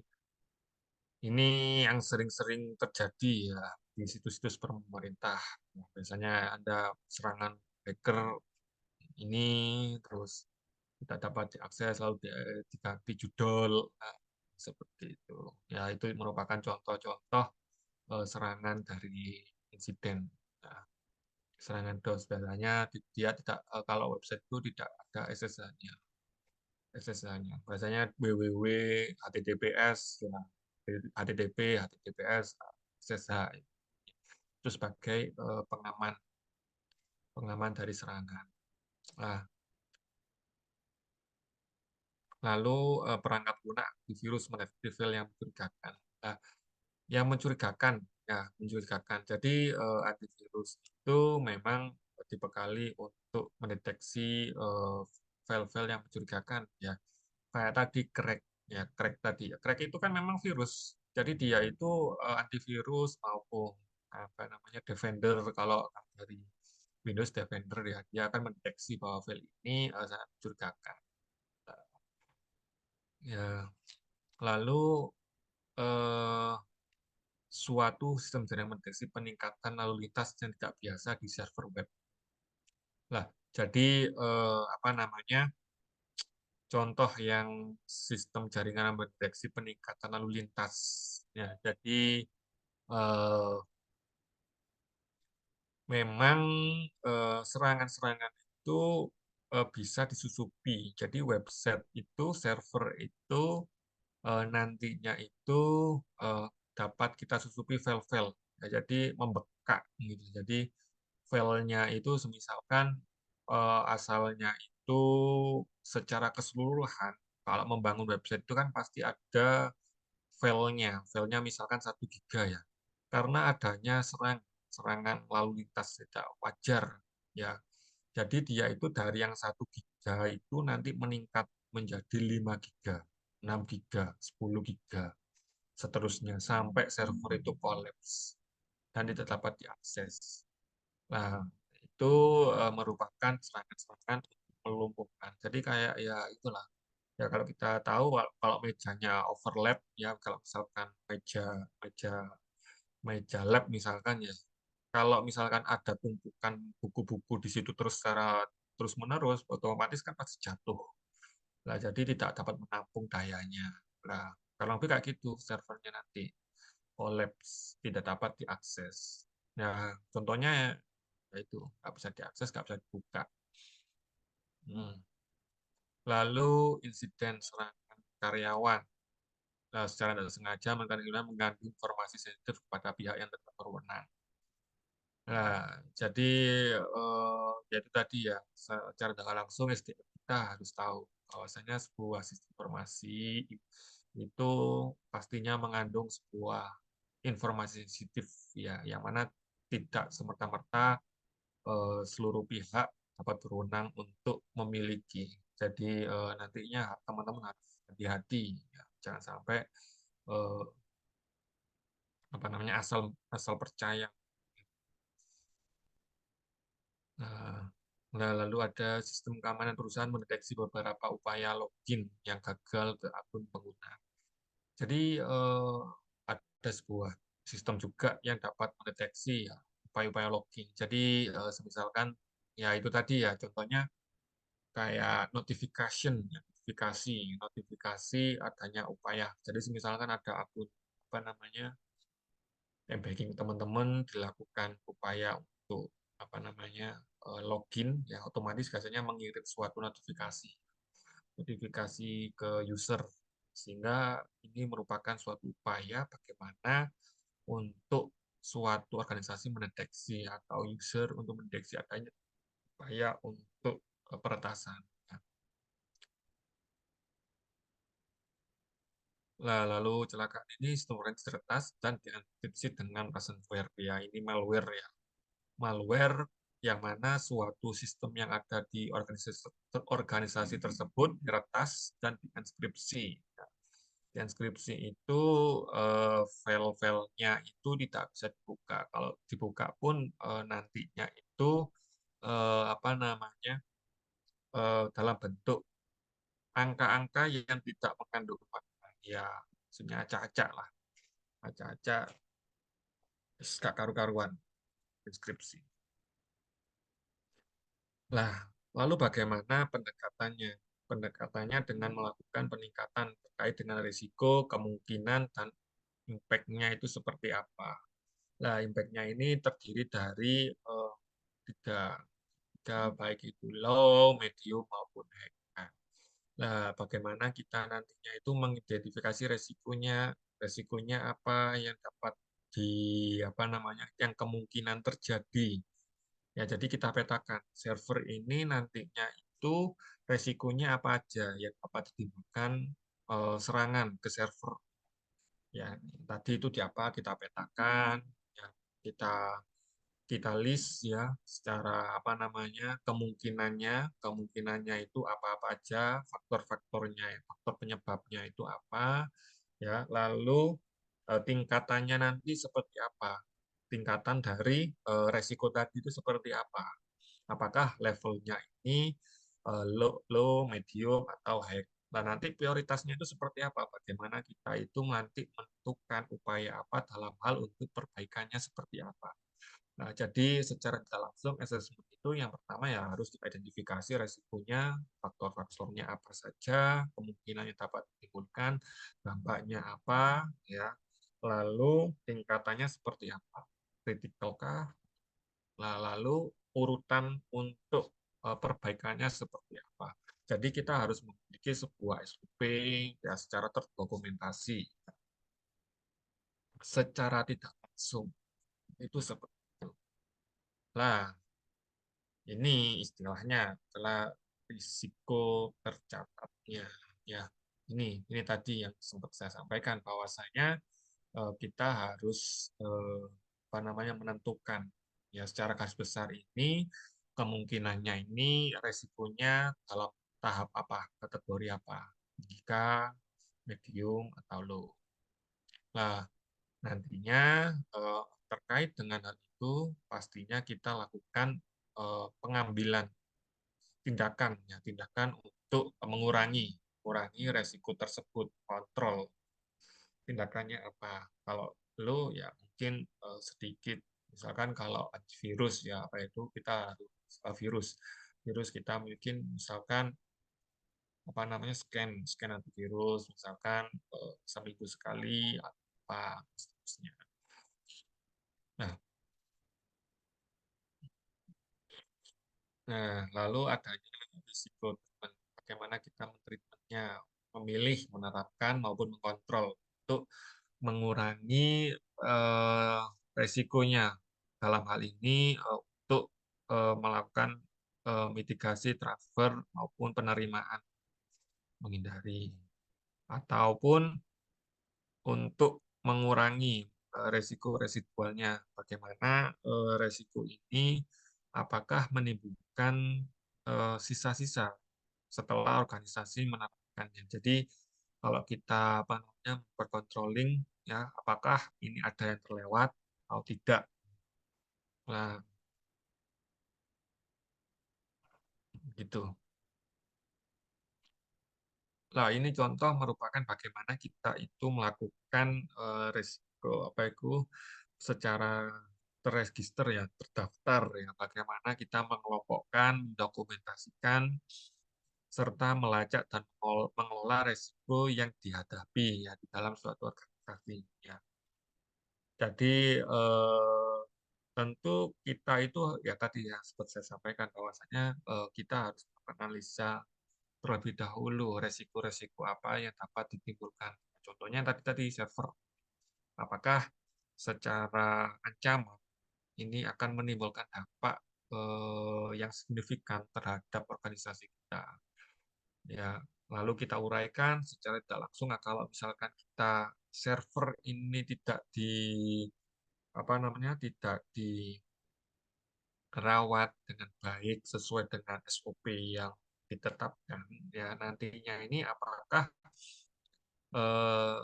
yang sering-sering terjadi ya di situs-situs pemerintah. Nah, biasanya ada serangan hacker ini terus tidak dapat diakses lalu diganti judul seperti itu. Ya, itu merupakan contoh-contoh serangan dari insiden. Nah, serangan DOS biasanya dia tidak kalau website itu tidak ada SSH-nya. SSH-nya. Biasanya www, HTTPS, ya, HTTP, HTTPS, SSH itu sebagai pengaman pengaman dari serangan. Nah, lalu perangkat lunak antivirus mendeteksi file yang mencurigakan. Nah, yang mencurigakan, ya mencurigakan. Jadi antivirus itu memang dibekali untuk mendeteksi file-file yang mencurigakan, ya. Kayak tadi crack, ya crack tadi. Crack itu kan memang virus. Jadi dia itu antivirus maupun apa namanya Defender kalau dari Windows Defender ya, dia akan mendeteksi bahwa file ini sangat mencurigakan. Ya, lalu eh, suatu sistem jaringan mendeteksi peningkatan lalu lintas yang tidak biasa di server web. Lah, jadi apa namanya? Contoh yang sistem jaringan mendeteksi peningkatan lalu lintas. Ya, jadi eh, memang serangan-serangan itu bisa disusupi. Jadi website itu, server itu nantinya itu eh, dapat kita susupi file-file. Ya, jadi membekak gitu. Jadi filenya itu semisalkan asalnya itu secara keseluruhan kalau membangun website itu kan pasti ada filenya misalkan 1 GB ya. Karena adanya serangan lalu lintas tidak wajar ya. Jadi dia itu dari yang 1 GB itu nanti meningkat menjadi 5 GB, 6 GB, 10 GB, seterusnya sampai server itu kolaps dan tidak dapat diakses. Nah, itu merupakan serangan-serangan melumpuhkan. Jadi kayak ya itulah. Ya kalau kita tahu kalau mejanya overlap ya kalau misalkan meja meja meja lab misalkan ya. Kalau misalkan ada tumpukan buku-buku di situ terus secara terus-menerus otomatis kan pasti jatuh. Nah, jadi tidak dapat menampung dayanya. Nah, kalau lebih kayak gitu, servernya nanti collapse, tidak dapat diakses. Nah, contohnya ya itu, nggak bisa diakses, nggak bisa dibuka. Hmm. Lalu insiden serangan karyawan. Nah, secara tidak sengaja mengandung informasi sensitif kepada pihak yang tidak berwenang. Nah, jadi ya itu tadi ya, secara tidak langsung SDM kita harus tahu bahwasanya sebuah sistem informasi itu pastinya mengandung sebuah informasi sensitif ya, yang mana tidak semerta-merta seluruh pihak dapat berwenang untuk memiliki. Jadi nantinya teman-teman harus hati-hati, ya. Jangan sampai eh, apa namanya asal asal percaya. Nah, nah, lalu ada sistem keamanan perusahaan mendeteksi beberapa upaya login yang gagal ke akun pengguna. Jadi ada sebuah sistem juga yang dapat mendeteksi ya, upaya-upaya login. Jadi misalkan ya itu tadi ya contohnya kayak notifikasi adanya upaya. Jadi misalkan ada akun apa namanya backing teman-teman dilakukan upaya untuk apa namanya login, ya otomatis biasanya mengirim suatu notifikasi ke user, sehingga ini merupakan suatu upaya bagaimana untuk suatu organisasi mendeteksi atau user untuk mendeteksi adanya upaya untuk peretasan. Nah, lalu kecelakaan ini sebenarnya diretas dan dienkripsi dengan ransomware. Ya, ini malware ya. Malware yang mana suatu sistem yang ada di organisasi tersebut diretas dan dienkripsi. Nah, dienkripsi itu file-filenya itu tidak bisa dibuka. Kalau dibuka pun nantinya itu apa namanya dalam bentuk angka-angka yang tidak mengandung makna. Ya, maksudnya acak-acak lah. Acak-acak, gak karu-karuan, deskripsi. Lah, lalu bagaimana pendekatannya? Pendekatannya dengan melakukan peningkatan terkait dengan risiko, kemungkinan, dan impact-nya itu seperti apa. Nah, impact-nya ini terdiri dari tiga, tiga, baik itu low, medium, maupun high. Nah, bagaimana kita nantinya itu mengidentifikasi resikonya apa yang dapat di apa namanya, yang kemungkinan terjadi. Ya, jadi kita petakan server ini nantinya itu resikonya apa aja yang dapat ditimbulkan serangan ke server. Ya, tadi itu di apa kita petakan, ya, kita kita list ya secara apa namanya kemungkinannya itu apa-apa aja, faktor-faktornya, faktor penyebabnya itu apa, ya, lalu tingkatannya nanti seperti apa, tingkatan dari resiko tadi itu seperti apa, apakah levelnya ini low, medium, atau high. Nah, nanti prioritasnya itu seperti apa, bagaimana kita itu nanti menentukan upaya apa dalam hal untuk perbaikannya seperti apa. Nah, jadi secara tidak langsung assessment itu yang pertama ya harus diidentifikasi resikonya, faktor-faktornya apa saja, kemungkinan yang dapat ditimbulkan, dampaknya apa, ya. Lalu tingkatannya seperti apa? Critical kah? Nah, lalu urutan untuk perbaikannya seperti apa? Jadi kita harus memiliki sebuah SOP ya secara terdokumentasi, secara tidak langsung itu seperti itu. Nah, ini istilahnya adalah risiko tercatatnya. Ya, ini tadi yang sempat saya sampaikan bahwasanya kita harus apa namanya menentukan ya secara garis besar ini kemungkinannya ini resikonya dalam tahap apa, kategori apa, jika medium atau low. Nah, nantinya terkait dengan hal itu pastinya kita lakukan pengambilan tindakan untuk mengurangi resiko tersebut, kontrol tindakannya apa. Kalau lo ya mungkin sedikit, misalkan kalau virus ya apa itu kita harus virus virus kita mungkin misalkan apa namanya scan antivirus misalkan seminggu sekali atau apa seterusnya. Nah, lalu adanya risiko treatment. Bagaimana kita mentreatmentnya, memilih, menerapkan maupun mengontrol untuk mengurangi eh, resikonya. Dalam hal ini untuk melakukan mitigasi transfer maupun penerimaan, menghindari ataupun untuk mengurangi resiko residualnya. Bagaimana resiko ini apakah menimbulkan sisa-sisa setelah organisasi menerapkannya. Jadi kalau kita apa namanya bercontrolling ya apakah ini ada yang terlewat atau tidak. Nah, gitu. Nah, ini contoh merupakan bagaimana kita itu melakukan risiko apa itu secara terregister ya, terdaftar ya, bagaimana kita mengelompokkan, mendokumentasikan serta melacak dan mengelola risiko yang dihadapi ya di dalam suatu organisasi ya. Jadi tentu kita itu ya tadi ya seperti saya sampaikan bahwasanya kita harus menganalisa terlebih dahulu resiko-resiko apa yang dapat ditimbulkan. Contohnya tadi server, apakah secara ancaman ini akan menimbulkan dampak yang signifikan terhadap organisasi kita. Ya, lalu kita uraikan secara tidak langsung kalau misalkan kita server ini tidak di apa namanya tidak dirawat dengan baik sesuai dengan SOP yang ditetapkan ya nantinya ini apakah eh,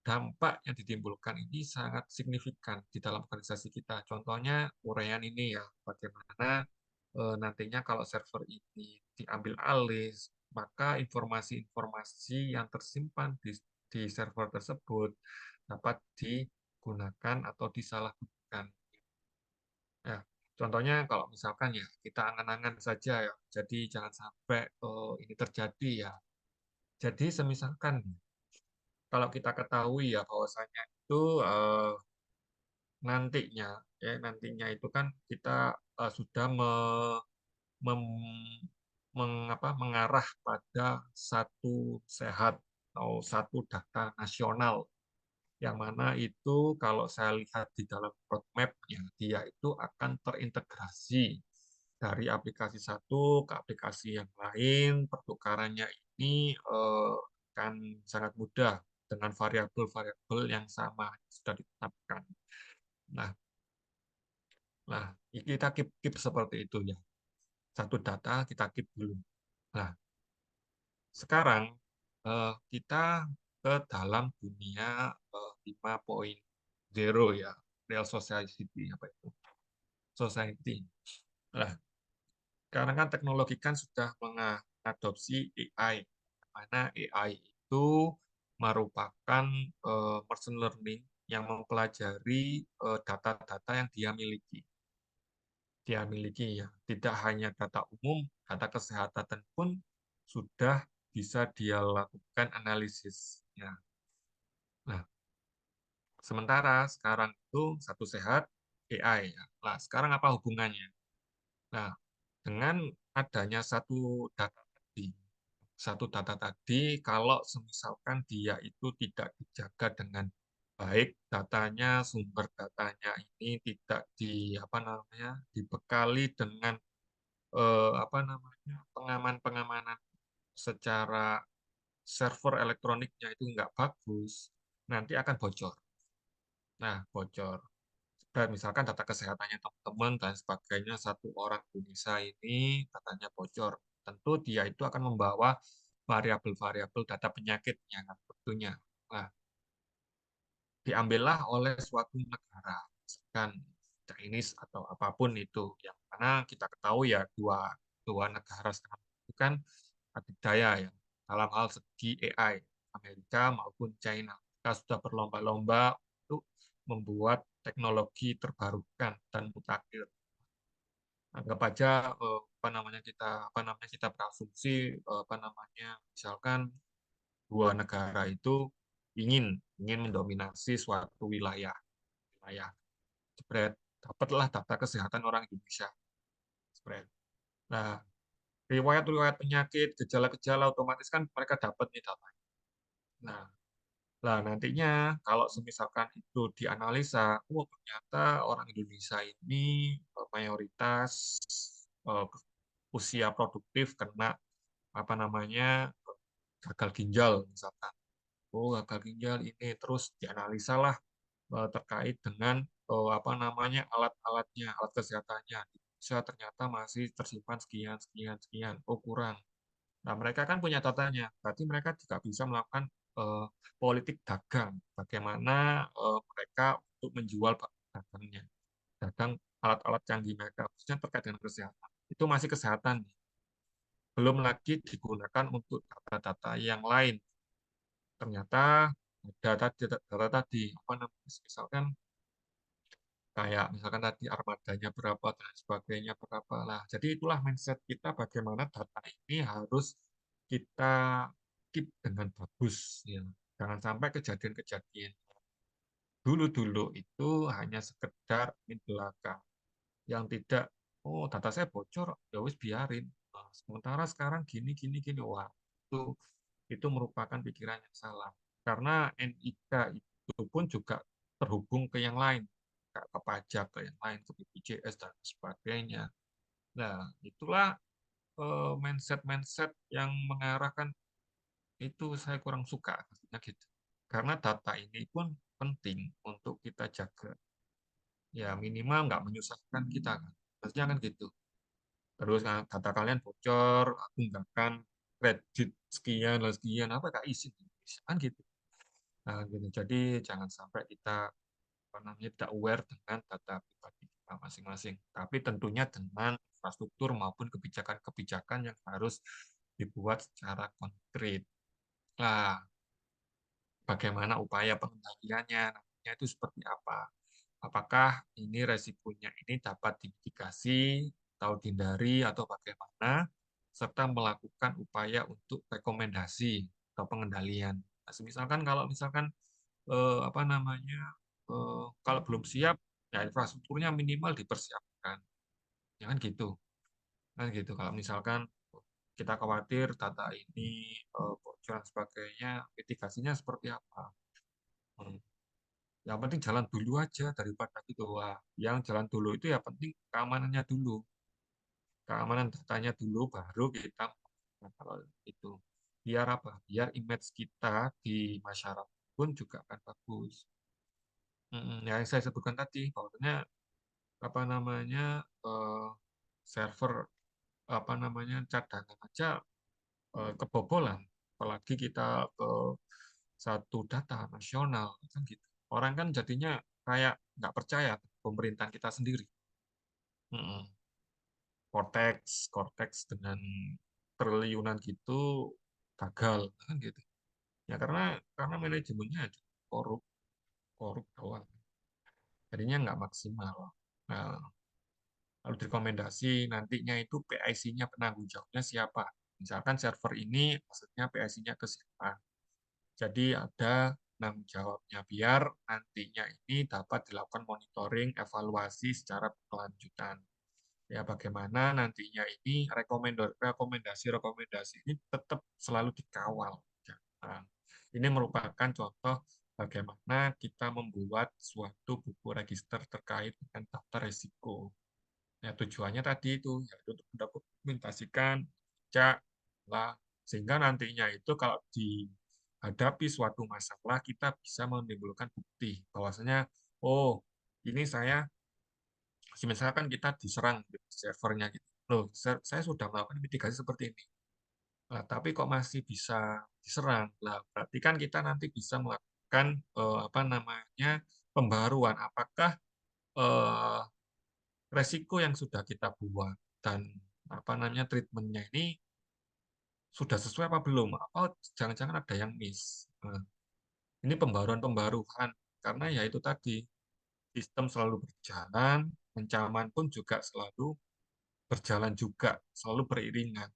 dampak yang ditimbulkan ini sangat signifikan di dalam organisasi kita. Contohnya uraian ini ya, bagaimana nantinya kalau server ini diambil alih, maka informasi-informasi yang tersimpan di server tersebut dapat digunakan atau disalahgunakan. Ya, contohnya kalau misalkan ya kita angan-angan saja ya, jadi jangan sampai ini terjadi ya. Jadi semisalkan kalau kita ketahui ya bahwasanya itu nantinya ya nantinya itu kan kita sudah mengarah pada satu sehat atau satu data nasional yang mana itu kalau saya lihat di dalam roadmap-nya dia itu akan terintegrasi dari aplikasi satu ke aplikasi yang lain pertukarannya ini akan sangat mudah dengan variabel-variabel yang sama sudah ditetapkan. Nah, nah kita keep seperti itu ya. Satu data kita keep dulu. Nah, sekarang kita ke dalam dunia 5.0 ya, real society apa itu? Society. Nah, sekarang kan teknologi kan sudah mengadopsi AI, mana AI itu merupakan machine learning yang mempelajari data-data yang dia miliki ya. Tidak hanya data umum, data kesehatan pun sudah bisa dia lakukan analisis. Ya. Nah, sementara sekarang itu satu sehat AI. Ya. Nah, sekarang apa hubungannya? Nah, dengan adanya satu data tadi, kalau semisalkan dia itu tidak dijaga dengan baik datanya, sumber datanya ini tidak apa namanya, dibekali dengan apa namanya, pengamanan secara server elektroniknya itu nggak bagus, nanti akan bocor. Nah, bocor. Dan misalkan data kesehatannya teman-teman dan sebagainya, satu orang Indonesia ini katanya bocor. Tentu dia itu akan membawa variabel-variabel data penyakitnya kan, tentunya. Nah, diambillah oleh suatu negara, misalkan Chinese atau apapun itu, yang mana kita ketahui ya dua negara sekarang itu kan adidaya ya dalam hal segi AI, Amerika maupun China. Kita sudah berlomba-lomba untuk membuat teknologi terbarukan dan mutakhir. Anggap aja kita berasumsi misalkan dua negara itu ingin mendominasi suatu wilayah spread, dapatlah data kesehatan orang Indonesia spread. Nah, riwayat-riwayat penyakit, gejala-gejala otomatis kan mereka dapat nih data. Nah, nantinya kalau misalkan itu dianalisa, oh ternyata orang Indonesia ini mayoritas eh, usia produktif kena gagal ginjal misalkan. Oh gagal ginjal ini terus dianalisa lah terkait dengan alat-alatnya, alat kesehatannya. Bisa ternyata masih tersimpan sekian, sekian, sekian. Oh kurang. Nah, mereka kan punya datanya, berarti mereka juga bisa melakukan eh, politik dagang. Bagaimana mereka untuk menjual dagangnya, dagang alat-alat canggih mereka, khususnya terkait dengan kesehatan. Itu masih kesehatan, belum lagi digunakan untuk data-data yang lain. Ternyata data tadi, misalkan kayak misalkan tadi armadanya berapa dan sebagainya berapa lah. Jadi itulah mindset kita bagaimana data ini harus kita keep dengan bagus ya. Jangan sampai kejadian-kejadian dulu-dulu itu hanya sekedar di belakang yang tidak data saya bocor ya wis biarin. Nah, sementara sekarang gini gini gini wah itu merupakan pikiran yang salah karena NIK itu pun juga terhubung ke yang lain ke pajak ke yang lain ke BPJS dan sebagainya. Nah itulah mindset-mindset yang mengarahkan itu saya kurang suka gitu karena data ini pun penting untuk kita jaga ya minimal nggak menyusahkan kita kan harusnya kan gitu. Terus data kalian bocor, tunggakan kredit sekian lah sekian, apa kak izin kan gitu. Nah, gitu. Jadi jangan sampai kita tidak aware dengan data pribadi kita masing-masing. Tapi tentunya dengan infrastruktur maupun kebijakan-kebijakan yang harus dibuat secara konkret. Nah, bagaimana upaya pengendaliannya, nantinya itu seperti apa? Apakah ini resikonya ini dapat dimitigasi atau dihindari atau bagaimana, serta melakukan upaya untuk rekomendasi atau pengendalian. Nah, misalkan kalau misalkan kalau belum siap, ya infrastrukturnya minimal dipersiapkan, ya kan gitu, Kalau misalkan kita khawatir data ini bocor dan sebagainya, mitigasinya seperti apa? Hmm. Yang penting jalan dulu aja daripada gitu. Wah, yang jalan dulu itu ya penting keamanannya dulu. Keamanan datanya dulu baru kita kalau itu. Biar apa? Biar image kita di masyarakat pun juga akan bagus. Yang saya sebutkan tadi, bahwasanya eh, server cadangan aja kebobolan, apalagi kita ke satu data nasional kan gitu. Orang kan jadinya kayak nggak percaya pemerintahan kita sendiri. Mm-mm. Cortex dengan triliunan gitu gagal kan gitu. Ya karena manajemennya korup korup doang. Jadinya nggak maksimal. Nah, lalu direkomendasi nantinya itu PIC-nya penanggung jawabnya siapa? Misalkan server ini maksudnya PIC-nya ke siapa? Jadi ada penanggung jawabnya biar nantinya ini dapat dilakukan monitoring, evaluasi secara berkelanjutan. Ya bagaimana nantinya ini rekomendasi-rekomendasi ini tetap selalu dikawal. Nah, ini merupakan contoh bagaimana kita membuat suatu buku register terkait dengan daftar risiko. Ya, tujuannya tadi itu yaitu untuk mendokumentasikan, cek, lah, sehingga nantinya itu kalau dihadapi suatu masalah kita bisa menimbulkan bukti bahwasanya oh ini misalkan kita diserang di servernya gitu. Loh, saya sudah melakukan mitigasi seperti ini. Nah, tapi kok masih bisa diserang? Nah, berarti kan kita nanti bisa melakukan pembaruan. Apakah eh, resiko yang sudah kita buat dan treatmentnya ini sudah sesuai apa belum? Apa jangan-jangan ada yang miss? Nah, ini pembaruan-pembaruan karena ya itu tadi sistem selalu berjalan, ancaman pun juga selalu berjalan juga, selalu beriringan.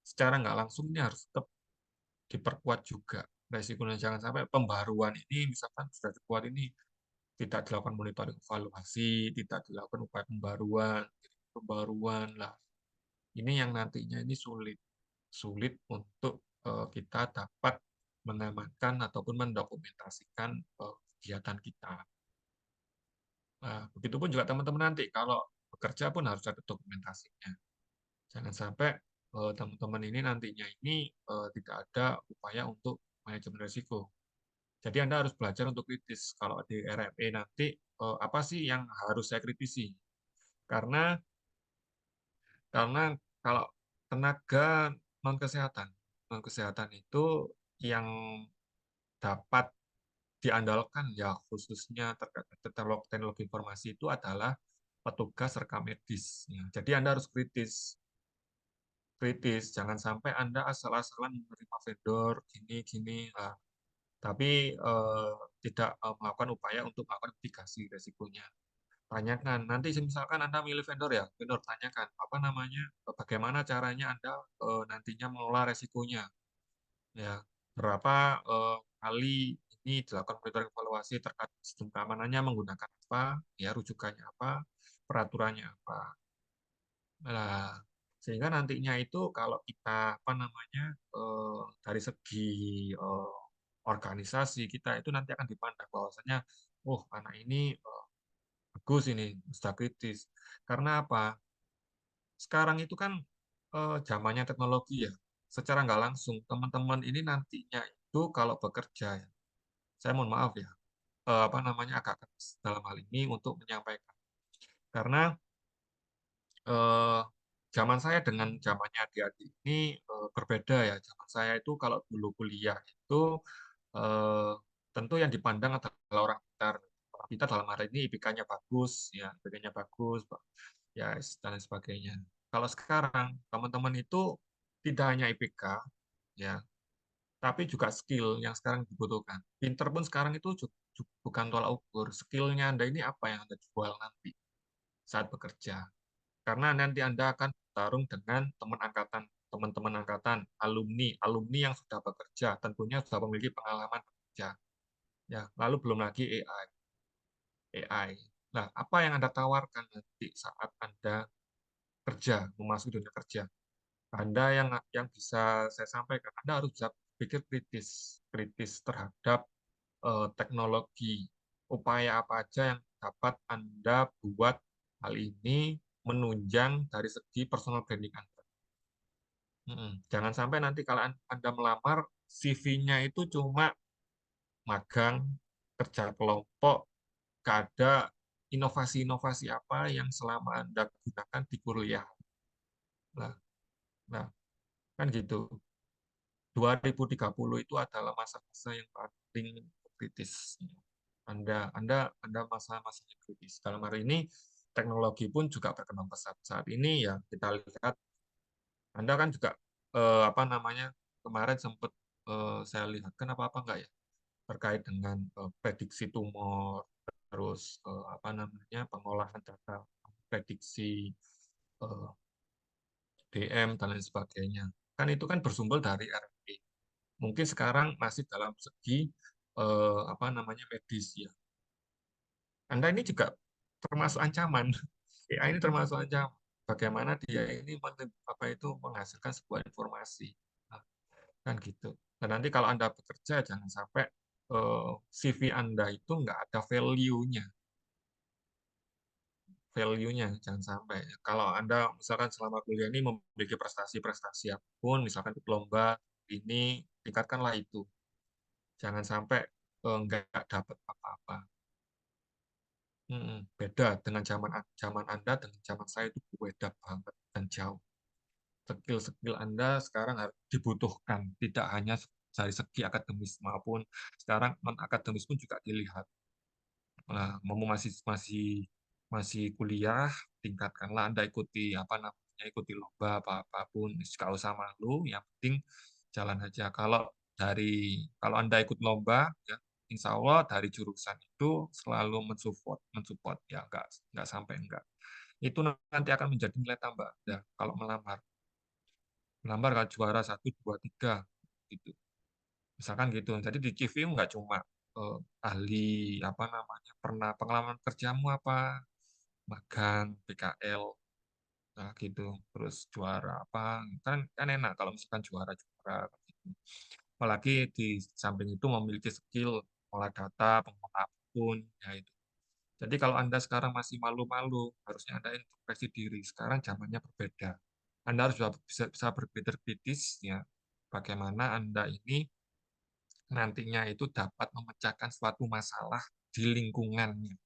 Secara nggak langsung ini harus tetap diperkuat juga resikonya. Jangan sampai pembaruan ini misalkan sudah dibuat ini tidak dilakukan monitoring evaluasi, tidak dilakukan upaya pembaruan lah. Ini yang nantinya ini sulit untuk kita dapat mengamankan ataupun mendokumentasikan kegiatan kita. Nah, begitupun juga teman-teman nanti kalau bekerja pun harus ada dokumentasinya. Jangan sampai teman-teman ini nantinya ini tidak ada upaya untuk manajemen risiko. Jadi Anda harus belajar untuk kritis. Kalau di RME nanti apa sih yang harus saya kritisi? Karena kalau tenaga non kesehatan itu yang dapat diandalkan ya khususnya terkait teknologi informasi itu adalah petugas rekam medis. Ya. Jadi Anda harus kritis, jangan sampai Anda asal-asalan menerima vendor gini-gini, tapi tidak melakukan upaya untuk melakukan mitigasi resikonya. Tanyakan, nanti misalkan Anda milih vendor ya, vendor tanyakan apa namanya, bagaimana caranya Anda nantinya mengelola resikonya, ya berapa kali ini dilakukan monitoring evaluasi terkait sistem keamanannya menggunakan apa, ya rujukannya apa, peraturannya apa. Nah, sehingga nantinya itu kalau kita apa namanya dari segi organisasi kita itu nanti akan dipandang bahwasanya, oh anak ini bagus ini sudah kritis. Karena apa? Sekarang itu kan zamannya teknologi ya. Secara nggak langsung teman-teman ini nantinya itu kalau bekerja, ya, saya mohon maaf ya, apa namanya agak keras dalam hal ini untuk menyampaikan. Karena eh, zaman saya dengan zamannya adik-adik ini berbeda ya. Zaman saya itu kalau dulu kuliah itu eh, tentu yang dipandang adalah orang pintar. Orang pintar dalam hal ini IPK-nya bagus, ya IPK-nya bagus, ya dan lain sebagainya. Kalau sekarang teman-teman itu tidak hanya IPK, ya, tapi juga skill yang sekarang dibutuhkan. Pinter pun sekarang itu bukan tolak ukur. Skillnya Anda ini apa yang Anda jual nanti saat bekerja. Karena nanti Anda akan bertarung dengan teman-teman angkatan, alumni yang sudah bekerja, tentunya sudah memiliki pengalaman bekerja. Ya, lalu belum lagi AI. Nah, apa yang Anda tawarkan nanti saat Anda kerja, memasuki dunia kerja? Anda yang bisa saya sampaikan, Anda harus bisa pikir kritis terhadap teknologi. Upaya apa aja yang dapat Anda buat hal ini menunjang dari segi personal branding Anda. Jangan sampai nanti kalau Anda melamar, CV-nya itu cuma magang, kerja kelompok, nggak ada inovasi-inovasi apa yang selama Anda gunakan di kuliah. Nah, nah kan gitu. 2030 itu adalah masa-masa yang paling kritis. Anda masa-masanya kritis. Dalam hari ini teknologi pun juga berkembang pesat. Saat ini ya kita lihat Anda kan juga apa namanya kemarin sempat saya lihat kan apa enggak ya terkait dengan prediksi tumor, terus apa namanya pengolahan data, prediksi eh, DM dan lain sebagainya. Kan itu kan bersumber dari RP. Mungkin sekarang masih dalam segi apa namanya medis ya. Anda ini juga termasuk ancaman. AI ini termasuk ancaman. Bagaimana dia ini apa itu menghasilkan sebuah informasi. Nah, kan gitu. Dan nanti kalau Anda bekerja jangan sampai CV Anda itu nggak ada value-nya. Value-nya jangan sampai. Kalau Anda misalkan selama kuliah ini memiliki prestasi-prestasi apapun, misalkan ikut lomba ini, tingkatkanlah itu. Jangan sampai nggak dapat apa-apa. Beda dengan zaman Anda dengan zaman saya itu beda banget dan jauh. Skill-skill Anda sekarang harus dibutuhkan, tidak hanya dari segi akademis maupun sekarang non akademis pun juga dilihat. Nah, mau masih kuliah, tingkatkanlah Anda ikuti apa namanya ikuti lomba apapun, nggak usah malu, yang penting jalan aja. Kalau Anda ikut lomba, ya, Insya Allah dari jurusan itu selalu mensupport ya nggak sampai enggak. itu nanti akan menjadi nilai tambah Anda kalau melamar. Melamar kalau juara 1, 2, 3 gitu. Misalkan gitu. Jadi di CV nggak cuma ahli apa namanya pernah pengalaman kerjamu apa, magang, PKL, nah gitu. Terus juara apa? Kan enak kalau misalkan juara-juara gitu. Apalagi di samping itu memiliki skill olah data, pengelola akun, ya itu. Jadi kalau Anda sekarang masih malu-malu, harusnya Anda introspeksi diri. Sekarang zamannya berbeda. Anda harus bisa berpikir kritis ya. Bagaimana Anda ini nantinya itu dapat memecahkan suatu masalah di lingkungannya.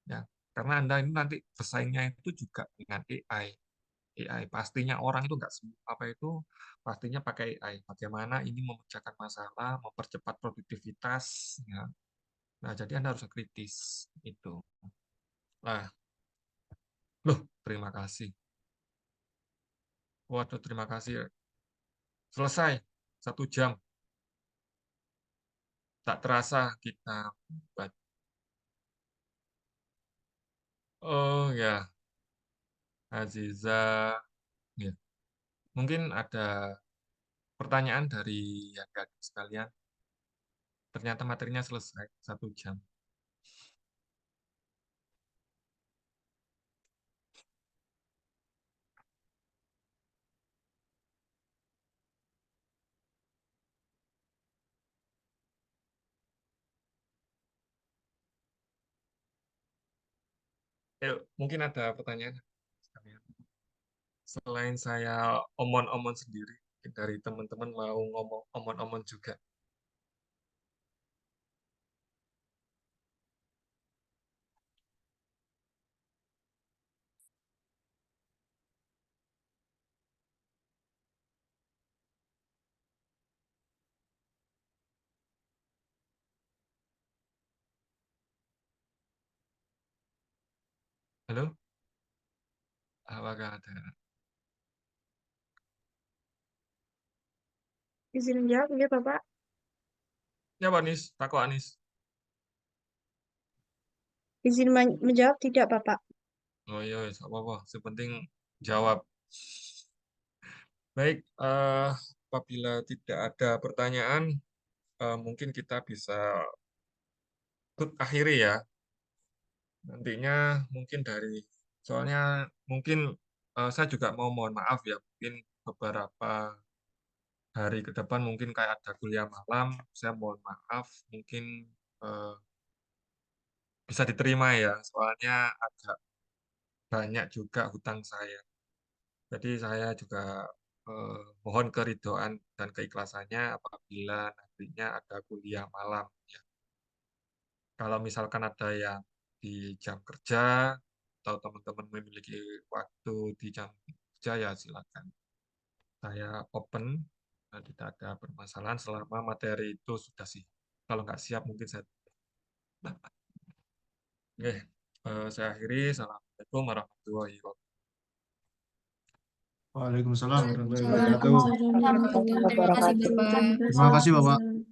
Ya, karena Anda ini nanti bersaingnya itu juga dengan AI. AI pastinya orang itu nggak semua apa itu pastinya pakai AI. Bagaimana ini memecahkan masalah, mempercepat produktivitas, ya. Nah, jadi Anda harus kritis itu. Nah, loh, terima kasih. Waduh, terima kasih. Selesai 1 jam. Tak terasa kita. Oh ya, Aziza. Ya. Mungkin ada pertanyaan dari adik sekalian. Ternyata materinya selesai 1 jam. Mungkin ada pertanyaan sekalian. Selain saya omon-omon sendiri, dari teman-teman mau ngomong omon-omon juga. Halo? Apakah ada? Izin menjawab, ya Bapak. Ya, Pak Anis. Takut Anis. Izin menjawab tidak, Bapak. Oh iya, apa-apa. Sepenting jawab. Baik, apabila tidak ada pertanyaan, mungkin kita bisa akhiri ya. Nantinya mungkin soalnya mungkin saya juga mau mohon maaf ya, mungkin beberapa hari ke depan mungkin kayak ada kuliah malam, saya mohon maaf, mungkin eh, bisa diterima ya, soalnya agak banyak juga hutang saya. Jadi saya juga mohon keridhaan dan keikhlasannya apabila nantinya ada kuliah malam. Ya. Kalau misalkan ada yang di jam kerja atau teman-teman memiliki waktu di jam kerja ya silakan. Saya open, tidak ada permasalahan selama materi itu sudah sih. Kalau nggak siap mungkin saya. Oke, saya akhiri. Assalamualaikum warahmatullahi wabarakatuh. Waalaikumsalam warahmatullahi Waalaikumsalam wabarakatuh. warahmatullahi wabarakatuh. Terima kasih, Bapak. Terima kasih, Bapak.